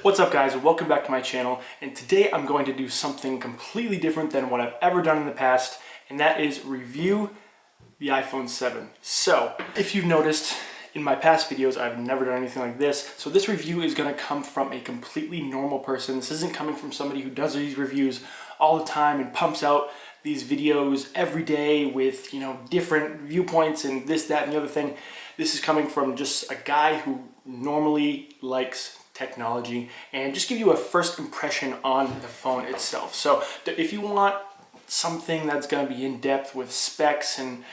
What's up guys, welcome back to my channel, and today I'm going to do something completely different than what I've ever done in the past, and that is review the iPhone 7. So, if you've noticed, in my past videos I've never done anything like this, so this review is going to come from a completely normal person. This isn't coming from somebody who does these reviews all the time and pumps out these videos every day with, different viewpoints and this, that, and the other thing. This is coming from just a guy who normally likes technology and just give you a first impression on the phone itself. So if you want something that's going to be in depth with specs and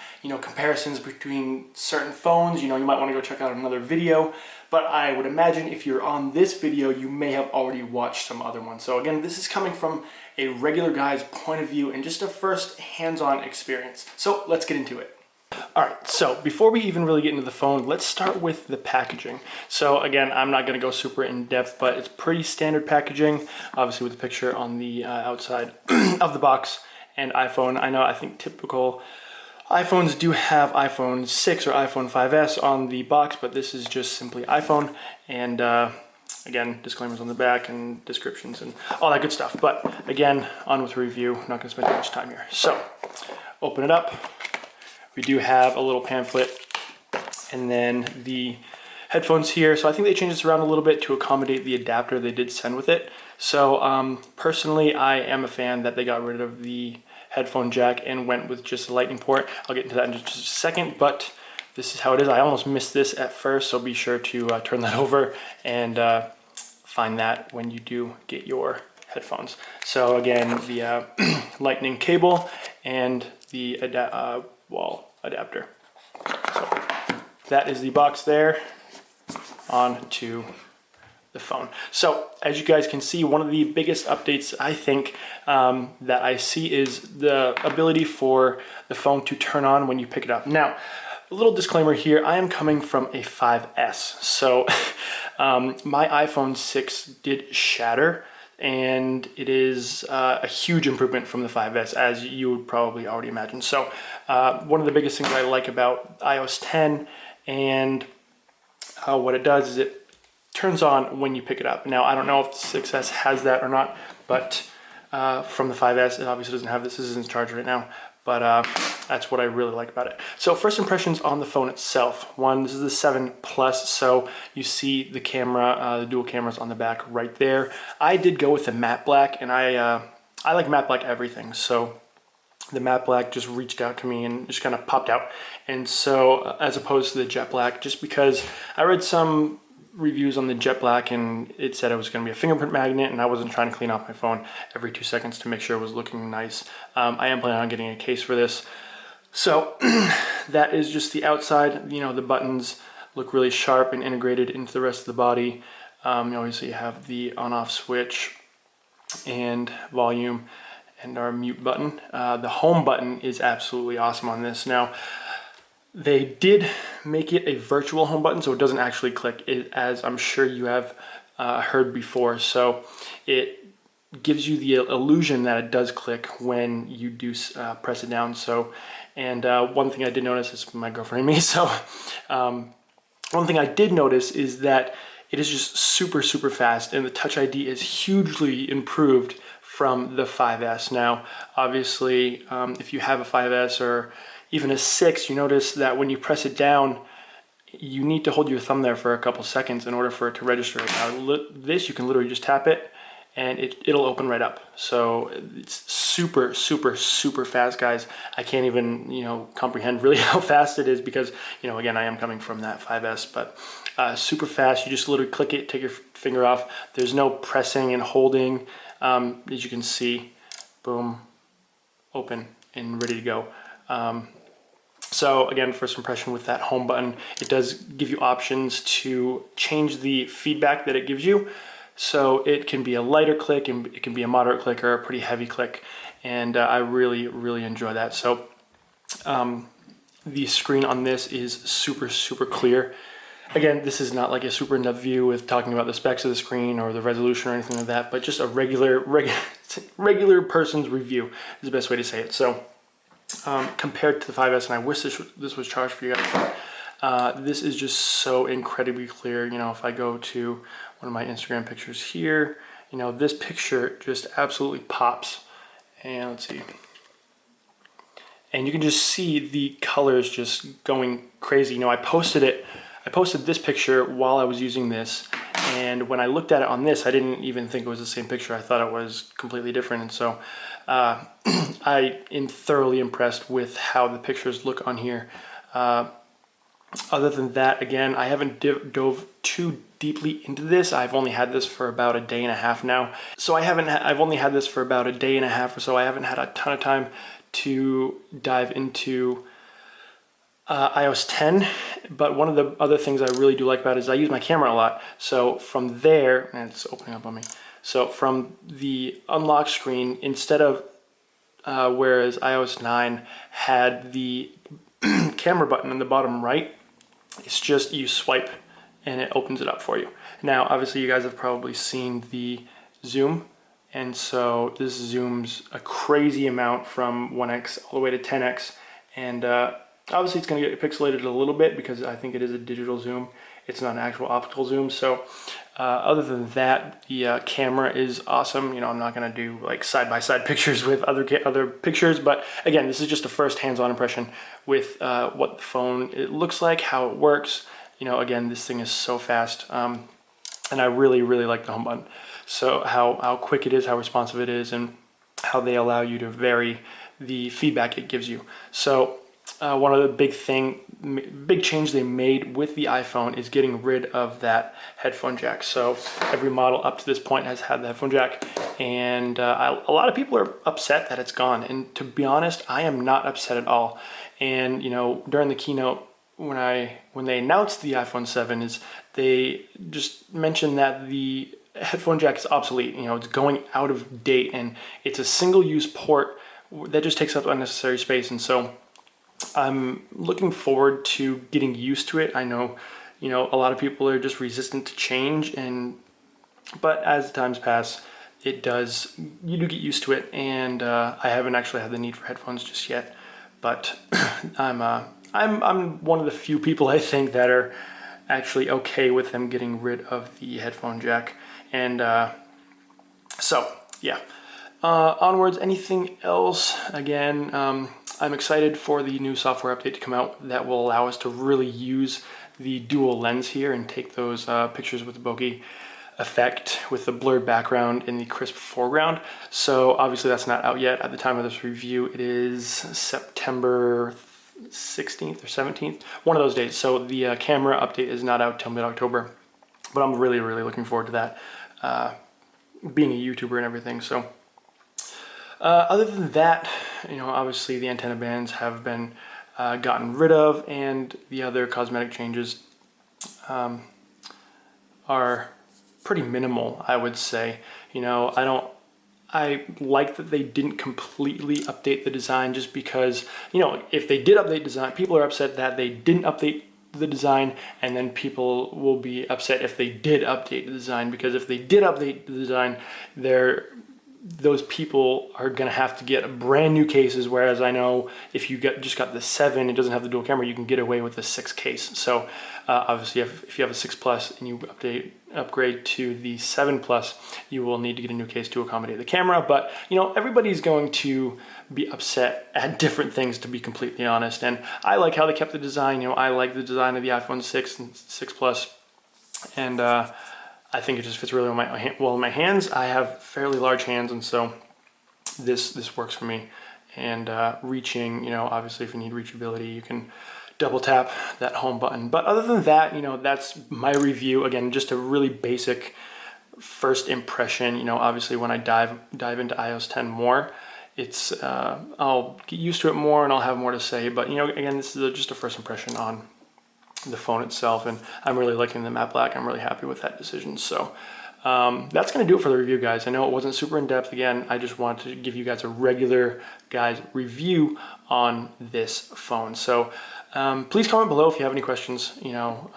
comparisons between certain phones, you might want to go check out another video. But I would imagine if you're on this video, you may have already watched some other ones. So again, this is coming from a regular guy's point of view and just a first hands-on experience. So let's get into it. Alright, so before we even really get into the phone, let's start with the packaging. So again, I'm not going to go super in depth, but it's pretty standard packaging, obviously with the picture on the outside of the box and iPhone. I think typical iPhones do have iPhone 6 or iPhone 5S on the box, but this is just simply iPhone, and again, disclaimers on the back and descriptions and all that good stuff. But again, on with the review. I'm not going to spend too much time here. So, open it up. We do have a little pamphlet and then the headphones here. So I think they changed this around a little bit to accommodate the adapter they did send with it. So personally, I am a fan that they got rid of the headphone jack and went with just a lightning port. I'll get into that in just a second, but this is how it is. I almost missed this at first, so be sure to turn that over and find that when you do get your headphones. So again, the lightning cable and the wall adapter. So that is the box there. On to the phone. So as you guys can see, one of the biggest updates I think that I see is the ability for the phone to turn on when you pick it up. Now, a little disclaimer here, I am coming from a 5S. So my iPhone 6 did shatter, and it is a huge improvement from the 5S, as you would probably already imagine. So one of the biggest things I like about iOS 10 and what it does is it turns on when you pick it up. Now, I don't know if the 6S has that or not, but from the 5S, it obviously doesn't have this. This is in charge right now, but that's what I really like about it. So first impressions on the phone itself. One, this is the 7 Plus, so you see the camera, the dual cameras on the back right there. I did go with the matte black, and I like matte black everything, so the matte black just reached out to me and just kind of popped out. And so as opposed to the jet black, just because I read some reviews on the jet black and it said it was going to be a fingerprint magnet, and I wasn't trying to clean off my phone every 2 seconds to make sure it was looking nice. I am planning on getting a case for this. So that is just the outside. The buttons look really sharp and integrated into the rest of the body. Obviously you have the on-off switch and volume and our mute button. The home button is absolutely awesome on this. Now, they did make it a virtual home button, so it doesn't actually click, as I'm sure you have heard before. So it gives you the illusion that it does click when you do press it down. So, and one thing I did notice is my girlfriend and me. So one thing I did notice is that it is just super, super fast, and the Touch ID is hugely improved from the 5S. Now, obviously, if you have a 5S or even a 6, you notice that when you press it down, you need to hold your thumb there for a couple seconds in order for it to register. Now, this, you can literally just tap it, and it'll open right up. So it's super, super, super fast, guys. I can't even, comprehend really how fast it is because, again, I am coming from that 5S, but super fast. You just literally click it, take your finger off. There's no pressing and holding. As you can see, boom, open and ready to go. So again, first impression with that home button, it does give you options to change the feedback that it gives you. So it can be a lighter click, and it can be a moderate click, or a pretty heavy click. And I really, really enjoy that. So the screen on this is super, super clear. Again, this is not like a super in-depth view with talking about the specs of the screen or the resolution or anything like that, but just a regular regular person's review is the best way to say it. So compared to the 5S, and I wish this was charged for you guys, This is just so incredibly clear. You know, if I go to one of my Instagram pictures here, you know, this picture just absolutely pops. And let's see. And you can just see the colors just going crazy. You know, I posted this picture while I was using this, and when I looked at it on this, I didn't even think it was the same picture. I thought it was completely different, and so I am thoroughly impressed with how the pictures look on here. Other than that, again, I haven't dove too deeply into this. I've only had this for about a day and a half now, so I've only had this for about a day and a half or so. I haven't had a ton of time to dive into iOS 10, but one of the other things I really do like about it is I use my camera a lot. So from there, and it's opening up on me. So from the unlock screen, instead of whereas iOS 9 had the camera button in the bottom right, it's just you swipe and it opens it up for you. Now, obviously you guys have probably seen the zoom, and so this zooms a crazy amount from 1x all the way to 10x, and obviously it's going to get pixelated a little bit because I think it is a digital zoom. It's not an actual optical zoom. So other than that, the camera is awesome. You know, I'm not going to do like side-by-side pictures with other pictures, but again, this is just a first hands-on impression with what the phone it looks like, how it works. You know, again, this thing is so fast, and I really, really like the home button. So how quick it is, how responsive it is, and how they allow you to vary the feedback it gives you. So one of the big change they made with the iPhone is getting rid of that headphone jack. So every model up to this point has had the headphone jack, and a lot of people are upset that it's gone. And to be honest, I am not upset at all. And you know, during the keynote, when they announced the iPhone 7, is they just mentioned that the headphone jack is obsolete. You know, it's going out of date, and it's a single-use port that just takes up unnecessary space. And so I'm looking forward to getting used to it. I know, you know, a lot of people are just resistant to change, but as the times pass, you do get used to it. And I haven't actually had the need for headphones just yet, but I'm one of the few people I think that are actually okay with them getting rid of the headphone jack. And so yeah, onwards. Anything else? Again, I'm excited for the new software update to come out that will allow us to really use the dual lens here and take those pictures with the bokeh effect with the blurred background and the crisp foreground. So obviously that's not out yet. At the time of this review, it is September 16th or 17th, one of those days. So the camera update is not out till mid-October, but I'm really, really looking forward to that, being a YouTuber and everything. So other than that, you know, obviously the antenna bands have been gotten rid of, and the other cosmetic changes are pretty minimal, I would say. You know, I like that they didn't completely update the design, just because, you know, if they did update design, people are upset that they didn't update the design, and then people will be upset if they did update the design, because if they did update the design, those people are going to have to get brand new cases, whereas I know if you just got the 7, it doesn't have the dual camera, you can get away with the 6 case. So obviously if you have a 6 Plus and you upgrade to the 7 Plus, you will need to get a new case to accommodate the camera. But you know, everybody's going to be upset at different things, to be completely honest. And I like how they kept the design. You know, I like the design of the iPhone 6 and 6 Plus, and I think it just fits really well in my hands. I have fairly large hands, and so this works for me. And reaching, you know, obviously if you need reachability, you can double tap that home button. But other than that, you know, that's my review. Again, just a really basic first impression. You know, obviously when I dive into iOS 10 more, it's I'll get used to it more and I'll have more to say. But you know, again, this is just a first impression on the phone itself, and I'm really liking the matte black. I'm really happy with that decision. So that's going to do it for the review, guys. I know it wasn't super in depth. Again, I just wanted to give you guys a regular review on this phone. So please comment below if you have any questions. You know,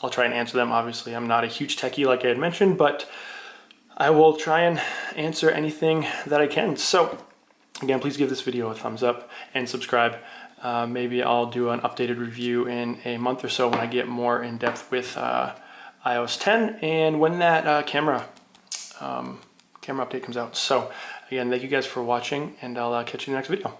I'll try and answer them. Obviously, I'm not a huge techie like I had mentioned, but I will try and answer anything that I can. So again, please give this video a thumbs up and subscribe. Maybe I'll do an updated review in a month or so when I get more in depth with iOS 10 and when that camera update comes out. So again, thank you guys for watching, and I'll catch you in the next video.